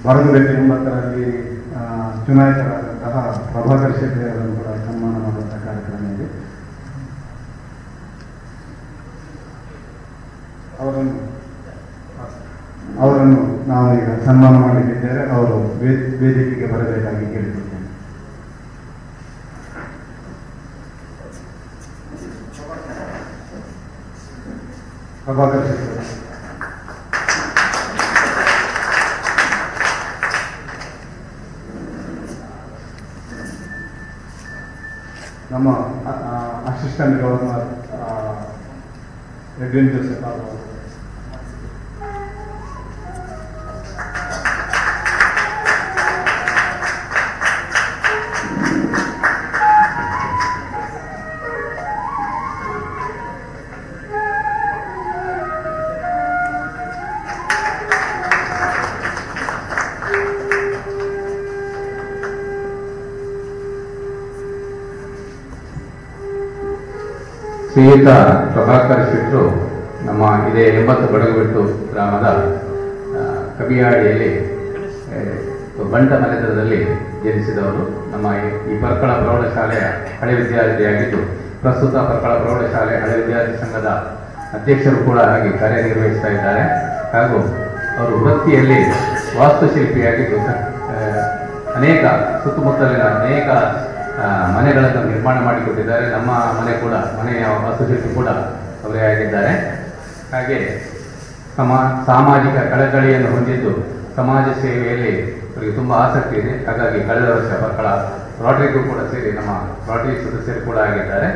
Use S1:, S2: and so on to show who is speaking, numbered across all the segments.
S1: ಬರಗು 2009ರಲ್ಲಿ ಚುನಾಯಿತರಾದಂತಹ ಪ್ರಭಾಕರ್ ಶೆಟ್ಟಿ ಅವರನ್ನು ಕೂಡ ಸನ್ಮಾನ ಮಾಡುವಂತಹ ಕಾರ್ಯಕ್ರಮ ಇದೆ. ಅವರನ್ನು ನಾವು ಈಗ ಸನ್ಮಾನ ಮಾಡಲಿದ್ದೇವೆ. ಅವರು ವೇದಿಕೆಗೆ ಬರಬೇಕಾಗಿ ಕೇಳಿದ್ದೇನೆ. ಪ್ರಭಾಕರ್ ಶೆಟ್ಟಿ ನಮ್ಮ ಅಸಿಸ್ಟೆಂಟ್ ಗವರ್ನರ್ ಎಡ್ವಿನ್ ಜೋಸೆಫ್ ಅವರು,
S2: ಶ್ರೀಯುತ ಪ್ರಭಾಕರ್ ಶೆಟ್ಟರು ನಮ್ಮ ಇದೇ 80 ಬಡಗುಬೆಟ್ಟು ಗ್ರಾಮದ ಕಬಿಯಾಡಿಯಲ್ಲಿ ಬಂಟ ಮನೆತನದಲ್ಲಿ ಜನಿಸಿದವರು. ನಮ್ಮ ಈ ಪರ್ಕಳ ಪ್ರೌಢಶಾಲೆಯ ಹಳೆ ವಿದ್ಯಾರ್ಥಿಯಾಗಿದ್ದು ಪ್ರಸ್ತುತ ಪರ್ಕಳ ಪ್ರೌಢಶಾಲೆ ಹಳೆ ವಿದ್ಯಾರ್ಥಿ ಸಂಘದ ಅಧ್ಯಕ್ಷರು ಕೂಡ ಆಗಿ ಕಾರ್ಯನಿರ್ವಹಿಸ್ತಾ ಇದ್ದಾರೆ. ಹಾಗೂ ಅವರು ವೃತ್ತಿಯಲ್ಲಿ ವಾಸ್ತುಶಿಲ್ಪಿಯಾಗಿದ್ದು ಅನೇಕ ಸುತ್ತಮುತ್ತಲಿನ ಅನೇಕ ಮನೆಗಳನ್ನು ನಿರ್ಮಾಣ ಮಾಡಿಕೊಟ್ಟಿದ್ದಾರೆ. ನಮ್ಮ ಮನೆಯ ವಾಸ್ತುಶಿಲ್ಪಿ ಕೂಡ ಅವರೇ ಆಗಿದ್ದಾರೆ. ಹಾಗೆ ಸಾಮಾಜಿಕ ಕಳಕಳಿಯನ್ನು ಹೊಂದಿದ್ದು ಸಮಾಜ ಸೇವೆಯಲ್ಲಿ ಅವರಿಗೆ ತುಂಬ ಆಸಕ್ತಿ ಇದೆ. ಹಾಗಾಗಿ ಕಳೆದ ವರ್ಷ ಪರ್ಕಳ ರೋಟರಿಗೂ ಕೂಡ ಸೇರಿ ನಮ್ಮ ರೋಟರಿ ಸದಸ್ಯರು ಕೂಡ ಆಗಿದ್ದಾರೆ.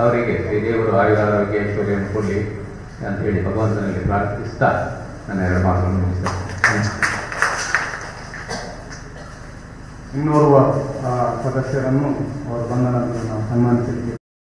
S2: ಅವರಿಗೆ ಶ್ರೀ ದೇವರು ಆಯುರಾರೋಗ್ಯ ಐಶ್ವರ್ಯವನ್ನು ಕೊಡಲಿ ಅಂತ ಹೇಳಿ ಭಗವಂತನಲ್ಲಿ ಪ್ರಾರ್ಥಿಸ್ತಾ ನನ್ನ 2 ಮಾತುಗಳನ್ನು ಮುಗಿಸ್ತೇನೆ.
S1: ಇನ್ನೋರ್ವ ಸದಸ್ಯರನ್ನು ಅವರು ಬಂದ ನಂತರ ನಾವು ಸನ್ಮಾನಿಸಲಿಕ್ಕೆ